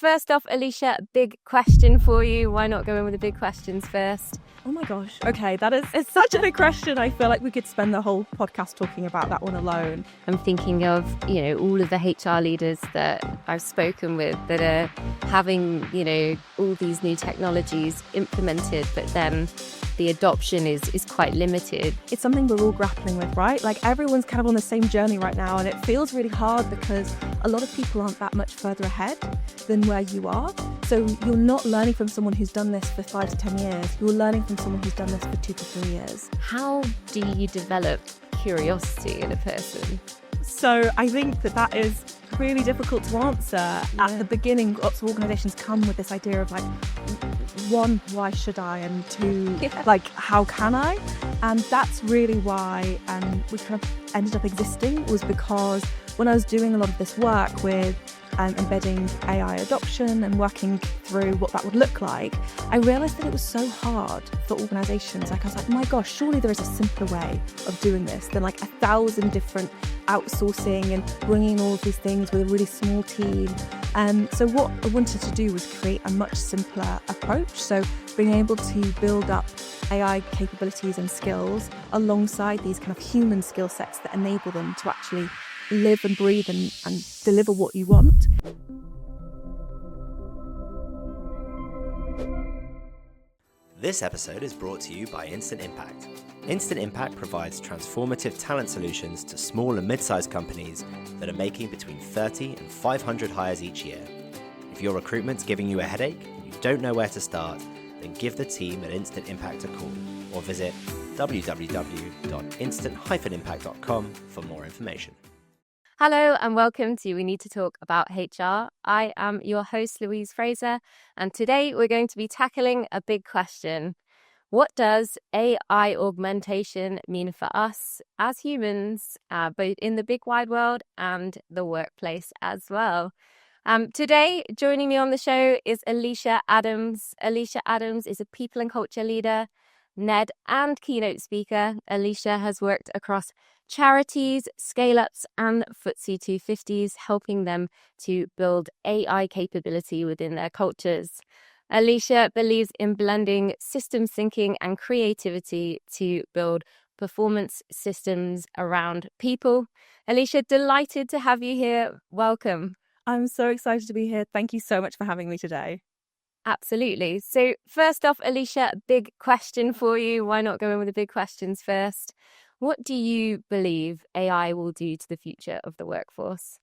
first off, Alysha, big question for you. Why not go in with the big questions first? Oh my gosh. Okay, it's such a big question. I feel like we could spend the whole podcast talking about that one alone. I'm thinking of, all of the HR leaders that I've spoken with that are having, all these new technologies implemented, but then the adoption is quite limited. It's something we're all grappling with, right? Like everyone's kind of on the same journey right now, and it feels really hard because a lot of people aren't that much further ahead than where you are. So you're not learning from someone who's done this for 5 to 10 years. You're learning from someone who's done this for 2 to 3 years. How do you develop curiosity in a person? So I think that is really difficult to answer. Yeah. At the beginning, lots of organisations come with this idea of like, 1, why should I? And 2, like, how can I? And that's really why we kind of ended up existing, was because when I was doing a lot of this work with embedding AI adoption and working through what that would look like, I realised that it was so hard for organisations. Like I was like, my gosh, surely there is a simpler way of doing this than like 1,000 different outsourcing and bringing all of these things with a really small team. So what I wanted to do was create a much simpler approach. So being able to build up AI capabilities and skills alongside these kind of human skill sets that enable them to actually live and breathe and deliver what you want. This episode is brought to you by Instant Impact. Instant Impact provides transformative talent solutions to small and mid-sized companies that are making between 30 and 500 hires each year. If your recruitment's giving you a headache and you don't know where to start, then give the team at Instant Impact a call or visit www.instant-impact.com for more information. Hello and welcome to We Need to Talk About HR. I am your host, Louise Fraser, and today we're going to be tackling a big question. What does AI augmentation mean for us as humans, both in the big wide world and the workplace as well? Today, joining me on the show is Alysha Adams. Alysha Adams is a people and culture leader, NED and keynote speaker. Alysha has worked across charities, scale-ups and FTSE 250s, helping them to build AI capability within their cultures. Alysha believes in blending systems thinking and creativity to build performance systems around people. Alysha, delighted to have you here. Welcome. I'm so excited to be here. Thank you so much for having me today. Absolutely. So first off, Alysha, big question for you. Why not go in with the big questions first? What do you believe AI will do to the future of the workforce?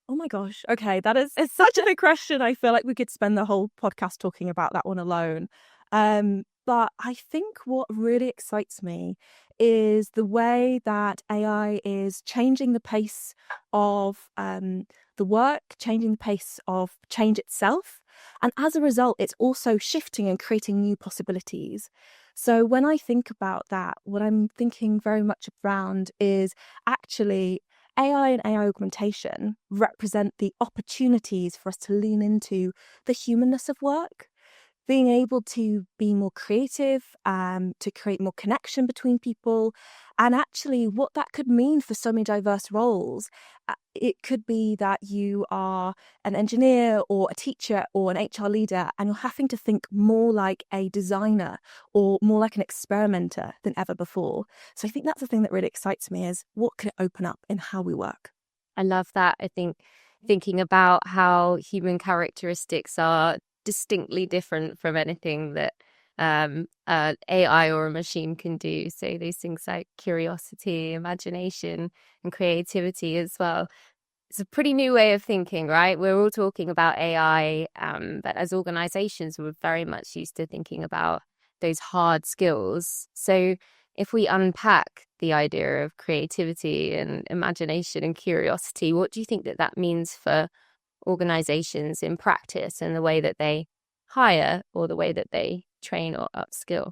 Oh my gosh. Okay, it's such a big question. I feel like we could spend the whole podcast talking about that one alone. But I think what really excites me is the way that AI is changing the pace of the work, changing the pace of change itself. And as a result, it's also shifting and creating new possibilities. So when I think about that, what I'm thinking very much around is actually AI and AI augmentation represent the opportunities for us to lean into the humanness of work, being able to be more creative, to create more connection between people, and actually what that could mean for so many diverse roles. It could be that you are an engineer or a teacher or an HR leader, and you're having to think more like a designer or more like an experimenter than ever before. So I think that's the thing that really excites me, is what can it open up in how we work? I love that. I think thinking about how human characteristics are distinctly different from anything that AI or a machine can do. So these things like curiosity, imagination, and creativity as well. It's a pretty new way of thinking, right? We're all talking about AI, but as organizations, we're very much used to thinking about those hard skills. So if we unpack the idea of creativity and imagination and curiosity, what do you think that means for organizations in practice and the way that they hire or the way that they train or upskill?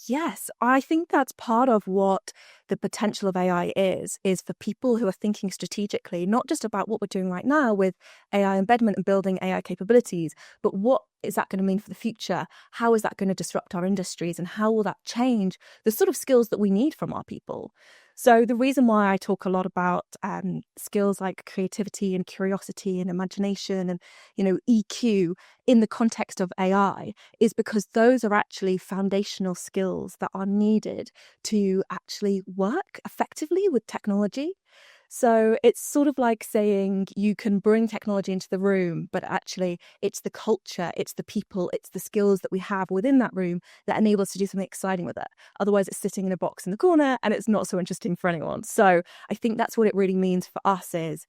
Yes, I think that's part of what the potential of AI is for people who are thinking strategically, not just about what we're doing right now with AI embedment and building AI capabilities, but what is that going to mean for the future? How is that going to disrupt our industries, and how will that change the sort of skills that we need from our people? So the reason why I talk a lot about skills like creativity and curiosity and imagination and, EQ in the context of AI is because those are actually foundational skills that are needed to actually work effectively with technology. So it's sort of like saying you can bring technology into the room, but actually it's the culture, it's the people, it's the skills that we have within that room that enable us to do something exciting with it. Otherwise, it's sitting in a box in the corner and it's not so interesting for anyone. So I think that's what it really means for us is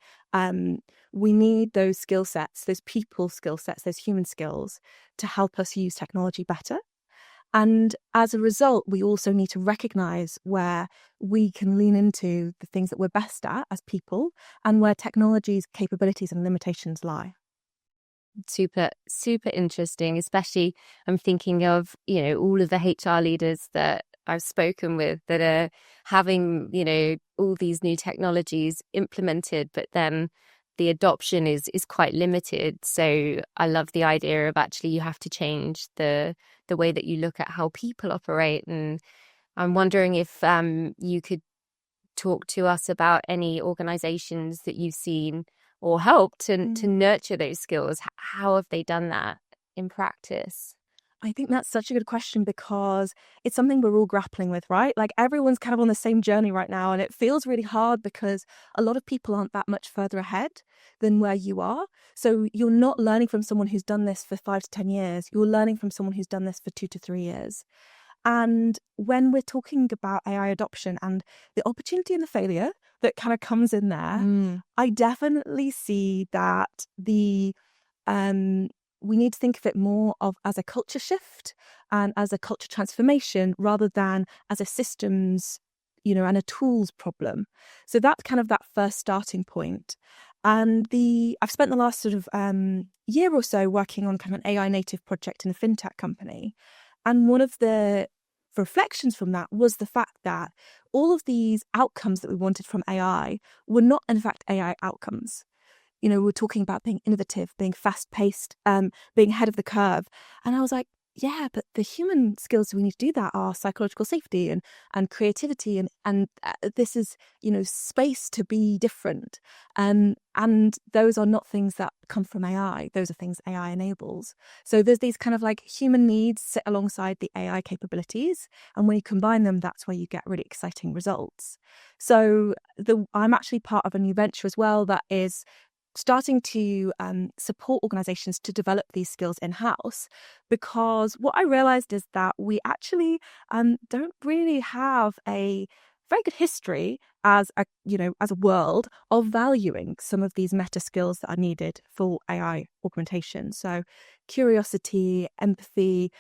we need those skill sets, those people skill sets, those human skills to help us use technology better. And as a result, we also need to recognize where we can lean into the things that we're best at as people and where technology's capabilities and limitations lie. Super, super interesting, especially I'm thinking of, all of the HR leaders that I've spoken with that are having, all these new technologies implemented, but then the adoption is quite limited. So I love the idea of actually you have to change the way that you look at how people operate. And I'm wondering if you could talk to us about any organizations that you've seen or helped to nurture those skills. How have they done that in practice? I think that's such a good question because it's something we're all grappling with, right? Like everyone's kind of on the same journey right now, and it feels really hard because a lot of people aren't that much further ahead than where you are. So you're not learning from someone who's done this for 5 to 10 years. You're learning from someone who's done this for 2 to 3 years. And when we're talking about AI adoption and the opportunity and the failure that kind of comes in there, I definitely see that we need to think of it more as a culture shift and as a culture transformation rather than as a systems, and a tools problem. So that's kind of that first starting point. And I've spent the last sort of year or so working on kind of an AI native project in a fintech company. And one of the reflections from that was the fact that all of these outcomes that we wanted from AI were not, in fact, AI outcomes. We're talking about being innovative, being fast-paced, being ahead of the curve. And I was like, yeah, but the human skills we need to do that are psychological safety and creativity. And this is, space to be different. And those are not things that come from AI. Those are things AI enables. So there's these kind of like human needs sit alongside the AI capabilities. And when you combine them, that's where you get really exciting results. So I'm actually part of a new venture as well that is starting to support organizations to develop these skills in-house, because what I realized is that we actually don't really have a very good history as a world of valuing some of these meta skills that are needed for AI augmentation. So curiosity, empathy,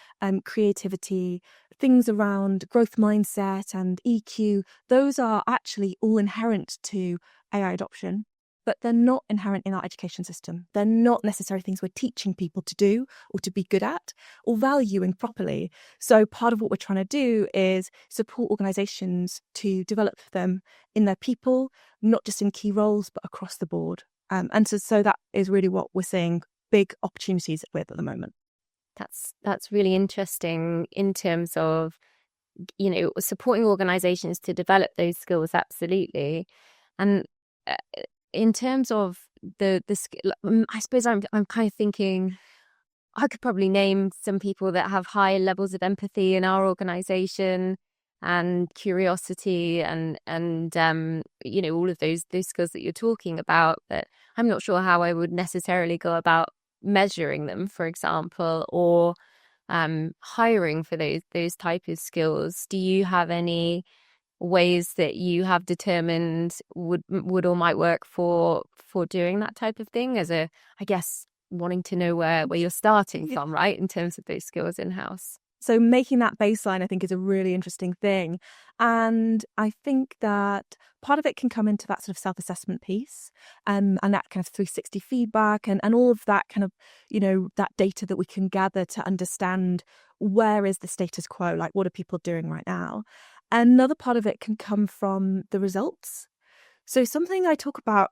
creativity, things around growth mindset and EQ, those are actually all inherent to AI adoption, but they're not inherent in our education system. They're not necessarily things we're teaching people to do or to be good at or valuing properly. So part of what we're trying to do is support organizations to develop them in their people, not just in key roles, but across the board. And so that is really what we're seeing big opportunities with at the moment. That's really interesting in terms of, supporting organizations to develop those skills. Absolutely. And in terms of the skill, I suppose I'm kind of thinking I could probably name some people that have high levels of empathy in our organization and curiosity and all of those skills that you're talking about, but I'm not sure how I would necessarily go about measuring them, for example, or hiring for those type of skills. Do you have any ways that you have determined would or might work for doing that type of thing, as I guess wanting to know where you're starting from, right, in terms of those skills in-house? So making that baseline, I think, is a really interesting thing. And I think that part of it can come into that sort of self-assessment piece and that kind of 360 feedback and all of that kind of, that data that we can gather to understand where is the status quo, like what are people doing right now? Another part of it can come from the results. So something I talk about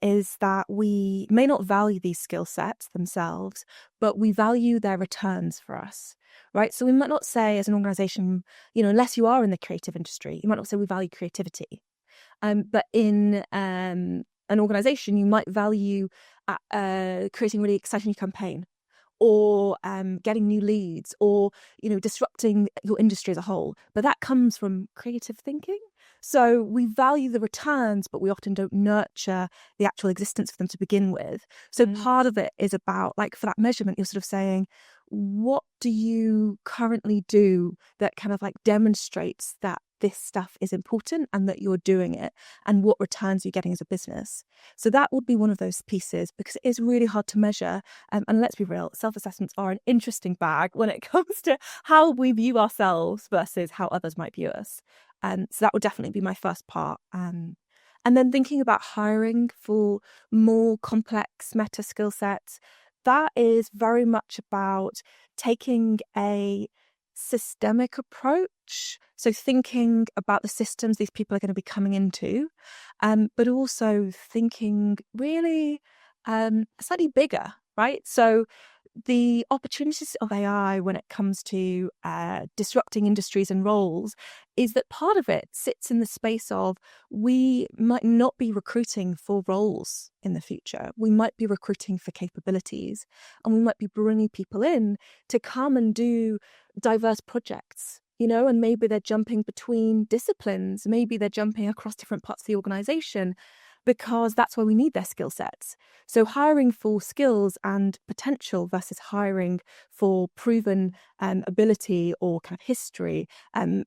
is that we may not value these skill sets themselves, but we value their returns for us, right? So we might not say as an organization, unless you are in the creative industry, you might not say we value creativity. But in an organization, you might value creating a really exciting new campaign, or getting new leads, or disrupting your industry as a whole. But that comes from creative thinking. So we value the returns, but we often don't nurture the actual existence of them to begin with. So part of it is about, like, for that measurement, you're sort of saying, what do you currently do that kind of like demonstrates that this stuff is important and that you're doing it, and what returns you're getting as a business. So that would be one of those pieces, because it is really hard to measure. And let's be real, self-assessments are an interesting bag when it comes to how we view ourselves versus how others might view us. So that would definitely be my first part. And then thinking about hiring for more complex meta skill sets, that is very much about taking a systemic approach. So thinking about the systems these people are going to be coming into, but also thinking really slightly bigger, right? So the opportunities of AI when it comes to disrupting industries and roles is that part of it sits in the space of, we might not be recruiting for roles in the future. We might be recruiting for capabilities, and we might be bringing people in to come and do diverse projects, and maybe they're jumping between disciplines. Maybe they're jumping across different parts of the organization, because that's where we need their skill sets. So hiring for skills and potential versus hiring for proven ability or kind of history, and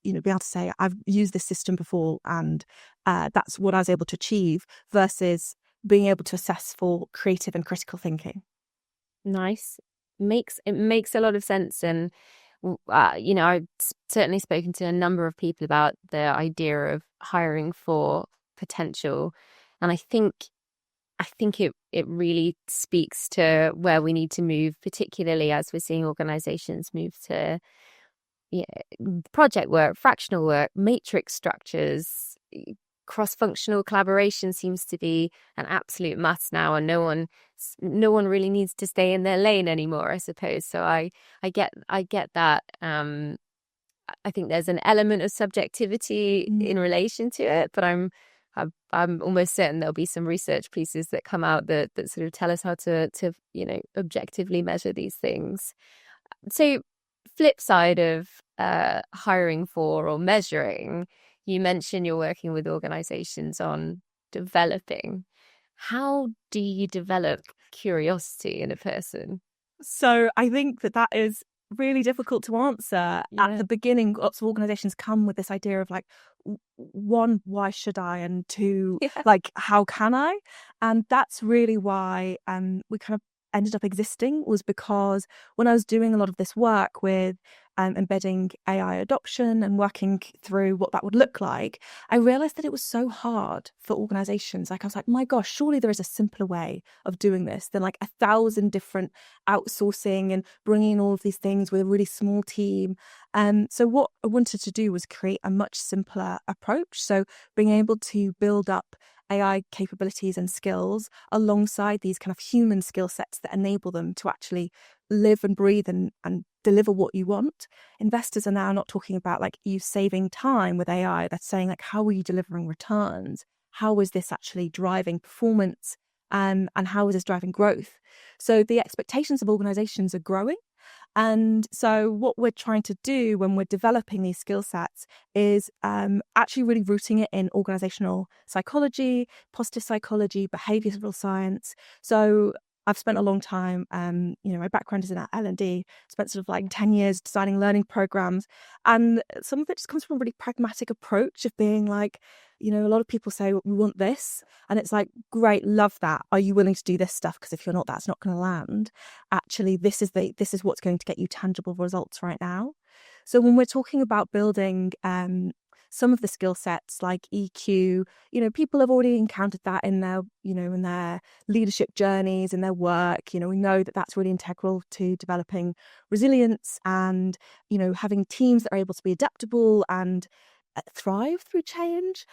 be able to say, I've used this system before and that's what I was able to achieve, versus being able to assess for creative and critical thinking. Nice. It makes a lot of sense. And I've certainly spoken to a number of people about the idea of hiring for potential, and I think it really speaks to where we need to move, particularly as we're seeing organizations move to project work, fractional work, matrix structures. Cross-functional collaboration seems to be an absolute must now, and no one really needs to stay in their lane anymore, I suppose. So I get that. I think there's an element of subjectivity in relation to it, but I'm almost certain there'll be some research pieces that come out that sort of tell us how to objectively measure these things. So, flip side of hiring for or measuring, you mentioned you're working with organizations on developing. How do you develop curiosity in a person? So I think that is really difficult to answer. At the beginning, lots of organizations come with this idea of, like, one, why should I? And two, like, how can I? And that's really why we kind of ended up existing, was because when I was doing a lot of this work with embedding AI adoption and working through what that would look like, I realized that it was so hard for organizations. Like, I was like, my gosh, surely there is a simpler way of doing this than like 1,000 different outsourcing and bringing in all of these things with a really small team. So what I wanted to do was create a much simpler approach. So being able to build up AI capabilities and skills alongside these kind of human skill sets that enable them to actually live and breathe and deliver what you want. Investors are now not talking about like you saving time with AI. They're saying, like, how are you delivering returns? How is this actually driving performance? And how is this driving growth? So the expectations of organizations are growing. And so what we're trying to do when we're developing these skill sets is actually really rooting it in organizational psychology, positive psychology, behavioral science. So I've spent a long time, my background is in L&D, spent sort of like 10 years designing learning programs. And some of it just comes from a really pragmatic approach of being like, a lot of people say, we want this. And it's like, great, love that. Are you willing to do this stuff? Because if you're not, that's not going to land. Actually, this is what's going to get you tangible results right now. So when we're talking about building some of the skill sets like EQ, people have already encountered that in their, in their leadership journeys, in their work. We know that that's really integral to developing resilience and, having teams that are able to be adaptable and thrive through change.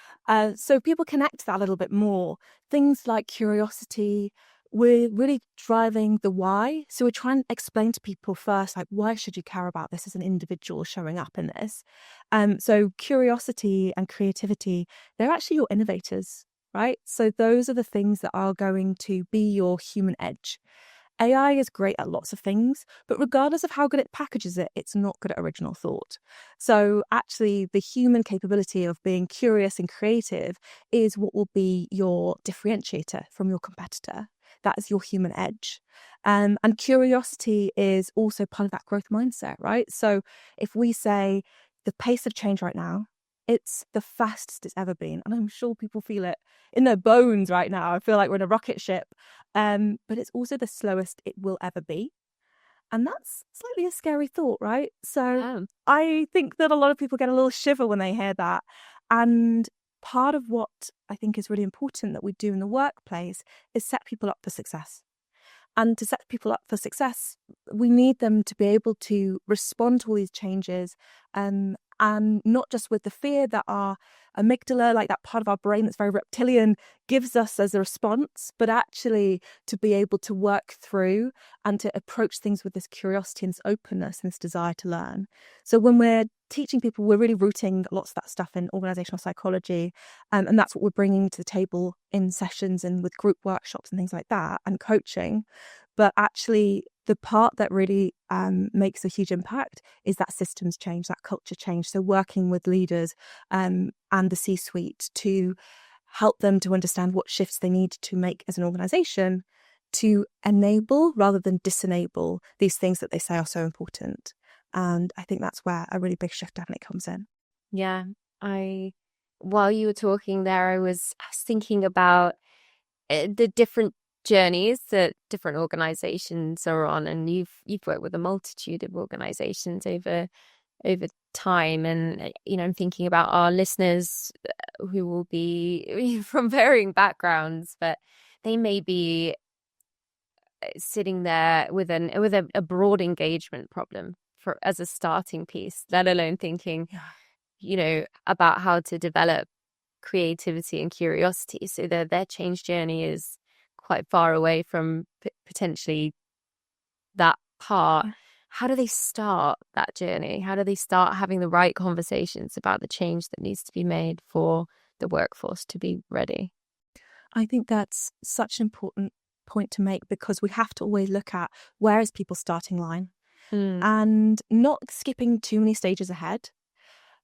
So people connect that a little bit more. Things like curiosity, we're really driving the why. So we're trying to explain to people first, like, why should you care about this as an individual showing up in this? So curiosity and creativity, they're actually your innovators, right? So those are the things that are going to be your human edge. AI is great at lots of things, but regardless of how good it packages it, it's not good at original thought. So actually, the human capability of being curious and creative is what will be your differentiator from your competitor. That is your human edge. And curiosity is also part of that growth mindset, right? So if we say the pace of change right now, it's the fastest it's ever been. And I'm sure people feel it in their bones right now. I feel like we're in a rocket ship. But it's also the slowest it will ever be. And that's slightly a scary thought, right? So I think that a lot of people get a little shiver when they hear that. And part of what I think is really important that we do in the workplace is set people up for success. And to set people up for success, we need them to be able to respond to all these changes, and not just with the fear that our amygdala, like that part of our brain that's very reptilian, gives us as a response, but actually to be able to work through and to approach things with this curiosity and this openness and this desire to learn. So when we're teaching people, we're really rooting lots of that stuff in organizational psychology, and that's what we're bringing to the table in sessions and with group workshops and things like that, and coaching. But actually, the part that really makes a huge impact is that systems change, that culture change. So working with leaders and the C-suite to help them to understand what shifts they need to make as an organization to enable rather than disenable these things that they say are so important. And I think that's where a really big shift definitely comes in. Yeah, while you were talking there, I was thinking about the different journeys that different organizations are on, and you've worked with a multitude of organizations over time, and I'm thinking about our listeners who will be from varying backgrounds, but they may be sitting there with a broad engagement problem as a starting piece, let alone thinking about how to develop creativity and curiosity. So their change journey is quite far away from potentially that part. How do they start that journey? How do they start having the right conversations about the change that needs to be made for the workforce to be ready? I think that's such an important point to make, because we have to always look at where is people's starting line and not skipping too many stages ahead,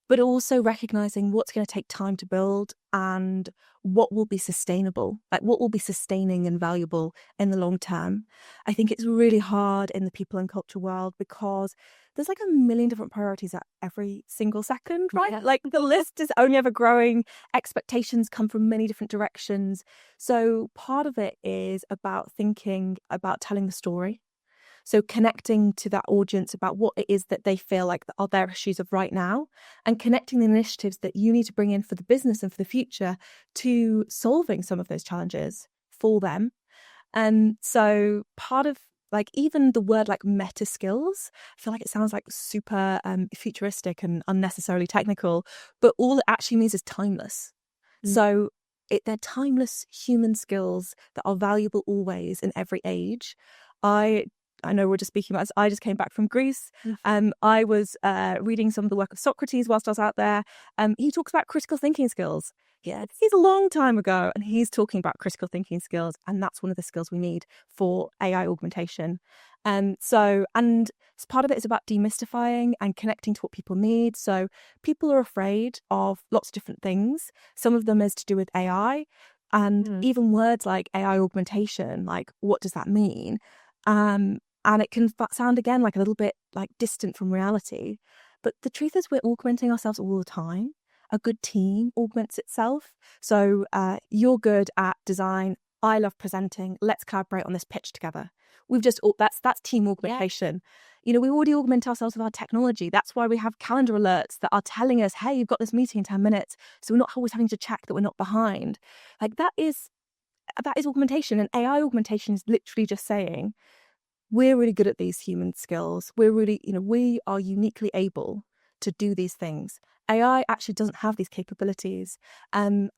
but also recognizing what's going to take time to build and what will be sustainable, like what will be sustaining and valuable in the long term. I think it's really hard in the people and culture world because there's like a million different priorities at every single second, right? Yeah. Like the list is only ever growing. Expectations come from many different directions. So part of it is about thinking about telling the story. So connecting to that audience about what it is that they feel like are their issues of right now, and connecting the initiatives that you need to bring in for the business and for the future to solving some of those challenges for them. And so part of like even the word like meta skills, I feel like it sounds like super futuristic and unnecessarily technical, but all it actually means is timeless. So they're timeless human skills that are valuable always in every age. I know we're just speaking about this. I just came back from Greece. I was reading some of the work of Socrates whilst I was out there. He talks about critical thinking skills. Yeah, he's a long time ago, and he's talking about critical thinking skills, and that's one of the skills we need for AI augmentation. So part of it is about demystifying and connecting to what people need. So people are afraid of lots of different things. Some of them is to do with AI, and even words like AI augmentation, like what does that mean? And it can sound again like a little bit like distant from reality. But the truth is we're augmenting ourselves all the time. A good team augments itself. So you're good at design. I love presenting. Let's collaborate on this pitch together. That's team augmentation. Yeah. We already augment ourselves with our technology. That's why we have calendar alerts that are telling us, hey, you've got this meeting in 10 minutes. So we're not always having to check that we're not behind. Like that is augmentation. And AI augmentation is literally just saying, we're really good at these human skills. We're really, we are uniquely able to do these things. AI actually doesn't have these capabilities. And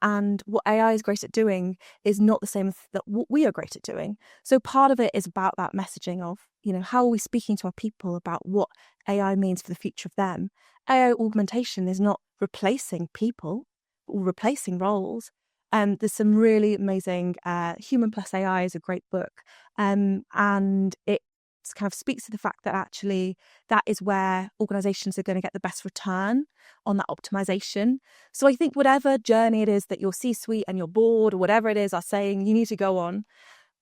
what AI is great at doing is not the same as what we are great at doing. So part of it is about that messaging of, how are we speaking to our people about what AI means for the future of them? AI augmentation is not replacing people or replacing roles. There's some really amazing Human Plus AI is a great book. And it kind of speaks to the fact that actually that is where organizations are going to get the best return on that optimization. So I think whatever journey it is that your C-suite and your board or whatever it is are saying you need to go on,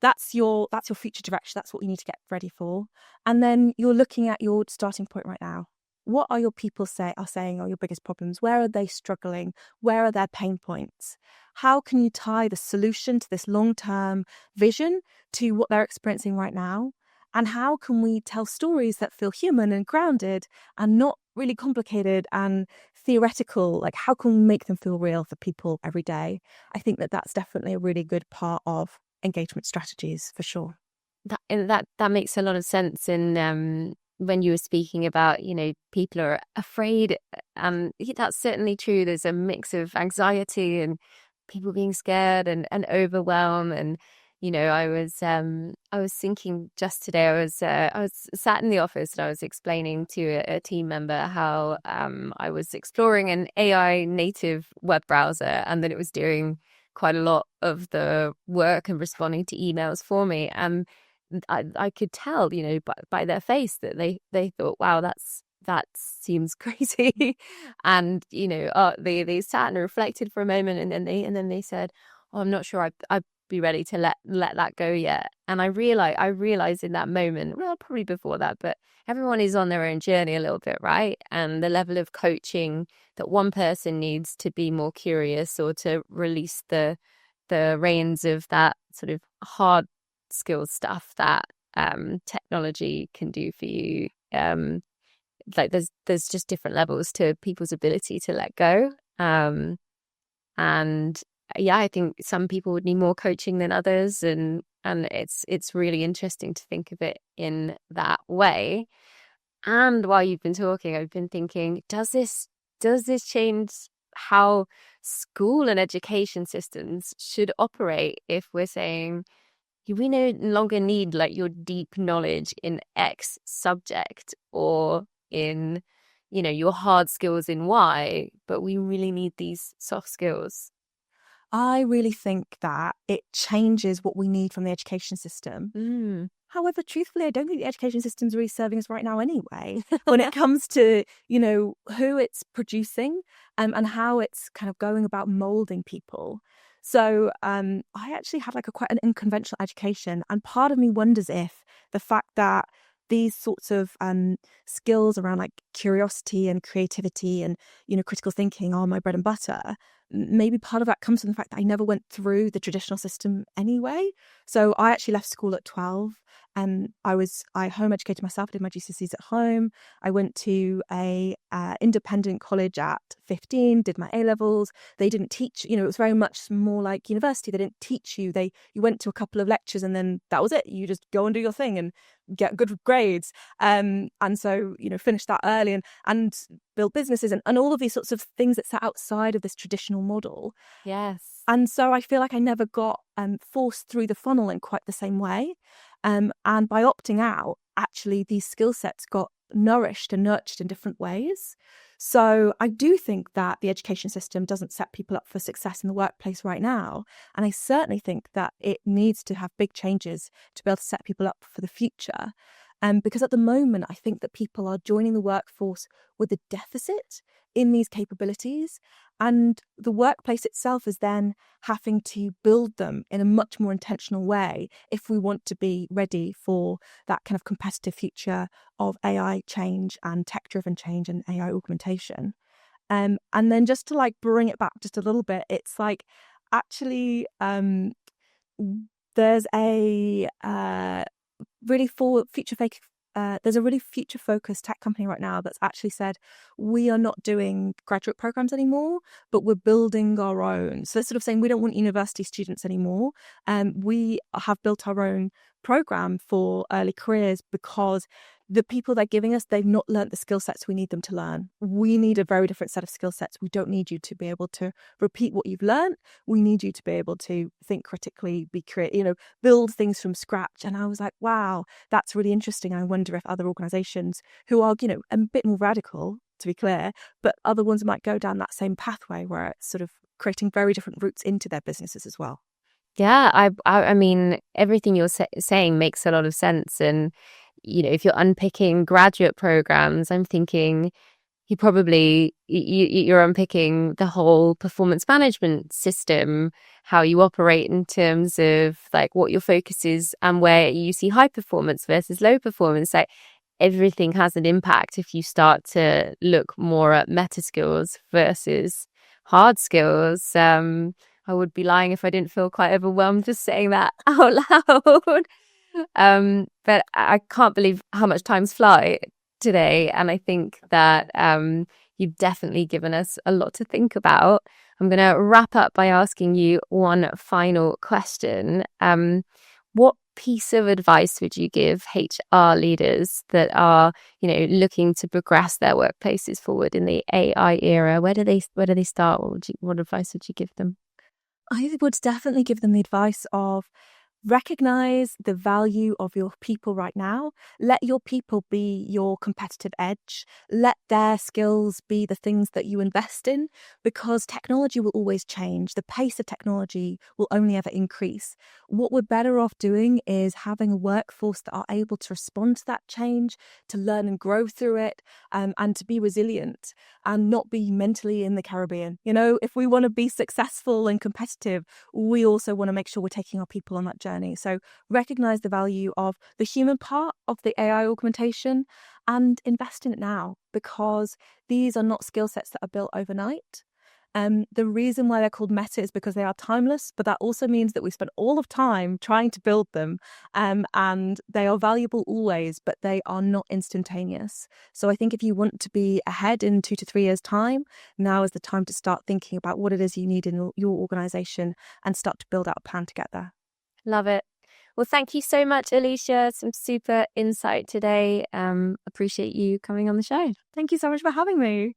that's your future direction. That's what you need to get ready for. And then you're looking at your starting point right now. What are your people saying are your biggest problems? Where are they struggling? Where are their pain points? How can you tie the solution to this long-term vision to what they're experiencing right now? And how can we tell stories that feel human and grounded and not really complicated and theoretical? Like, how can we make them feel real for people every day? I think that that's definitely a really good part of engagement strategies, for sure. That makes a lot of sense. And when you were speaking about, people are afraid, that's certainly true. There's a mix of anxiety and people being scared and overwhelmed. And I was thinking just today, I was sat in the office and I was explaining to a team member how I was exploring an AI native web browser, and then it was doing quite a lot of the work and responding to emails for me. And I could tell, by their face that they thought, wow, that seems crazy. And they sat and reflected for a moment, and then they said, oh, I'm not sure I'd be ready to let that go yet. And I realized in that moment, well, probably before that, but everyone is on their own journey a little bit, right? And the level of coaching that one person needs to be more curious or to release the reins of that sort of hard skill stuff that technology can do for you. Like there's just different levels to people's ability to let go. And yeah, I think some people would need more coaching than others, and it's really interesting to think of it in that way. And while you've been talking, I've been thinking, does this change how school and education systems should operate if we're saying we no longer need like your deep knowledge in X subject or in your hard skills in Y, but we really need these soft skills? I really think that it changes what we need from the education system. However, truthfully, I don't think the education system is really serving us right now anyway, when it comes to, who it's producing and how it's kind of going about molding people. So I actually had quite an unconventional education, and part of me wonders if the fact that these sorts of skills around like curiosity and creativity and critical thinking are my bread and butter, maybe part of that comes from the fact that I never went through the traditional system anyway. So I actually left school at 12, and I home educated myself. I did my GCSEs at home. I went to a independent college at 15, did my A-levels. They didn't teach, it was very much more like university. They didn't teach you. You went to a couple of lectures and then that was it. You just go and do your thing and get good grades. And so, finished that early and build businesses and all of these sorts of things that sat outside of this traditional model. Yes. And so I feel like I never got forced through the funnel in quite the same way. And by opting out, actually, these skill sets got nourished and nurtured in different ways. So I do think that the education system doesn't set people up for success in the workplace right now. And I certainly think that it needs to have big changes to be able to set people up for the future. Because at the moment, I think that people are joining the workforce with a deficit in these capabilities. And the workplace itself is then having to build them in a much more intentional way if we want to be ready for that kind of competitive future of AI change and tech-driven change and AI augmentation. And then just to bring it back just a little bit, it's actually there's a really there's a really future-focused tech company right now that's actually said, we are not doing graduate programs anymore, but we're building our own. So they're sort of saying, we don't want university students anymore. We have built our own program for early careers because the people they're giving us, they've not learnt the skill sets we need them to learn. We need a very different set of skill sets. We don't need you to be able to repeat what you've learned. We need you to be able to think critically, be creative, build things from scratch. And I was like, wow, that's really interesting. I wonder if other organizations who are, a bit more radical, to be clear, but other ones might go down that same pathway where it's sort of creating very different routes into their businesses as well. Yeah, I mean, everything you're saying makes a lot of sense. And, if you're unpicking graduate programs, I'm thinking you're unpicking the whole performance management system, how you operate in terms of like what your focus is and where you see high performance versus low performance. Like everything has an impact if you start to look more at meta skills versus hard skills. I would be lying if I didn't feel quite overwhelmed just saying that out loud. But I can't believe how much time's fly today. And I think that you've definitely given us a lot to think about. I'm going to wrap up by asking you one final question. What piece of advice would you give HR leaders that are, looking to progress their workplaces forward in the AI era? Where do they start? What advice would you give them? I would definitely give them the advice of recognize the value of your people right now. Let your people be your competitive edge. Let their skills be the things that you invest in, because technology will always change. The pace of technology will only ever increase. What we're better off doing is having a workforce that are able to respond to that change, to learn and grow through it, and to be resilient and not be mentally in the Caribbean. If we want to be successful and competitive, we also want to make sure we're taking our people on that journey. So recognize the value of the human part of the AI augmentation and invest in it now, because these are not skill sets that are built overnight. The reason why they're called meta is because they are timeless, but that also means that we spent all of time trying to build them, and they are valuable always, but they are not instantaneous. So I think if you want to be ahead in 2 to 3 years' time, now is the time to start thinking about what it is you need in your organization and start to build out a plan to get there. Love it. Well, thank you so much, Alysha. Some super insight today. Appreciate you coming on the show. Thank you so much for having me.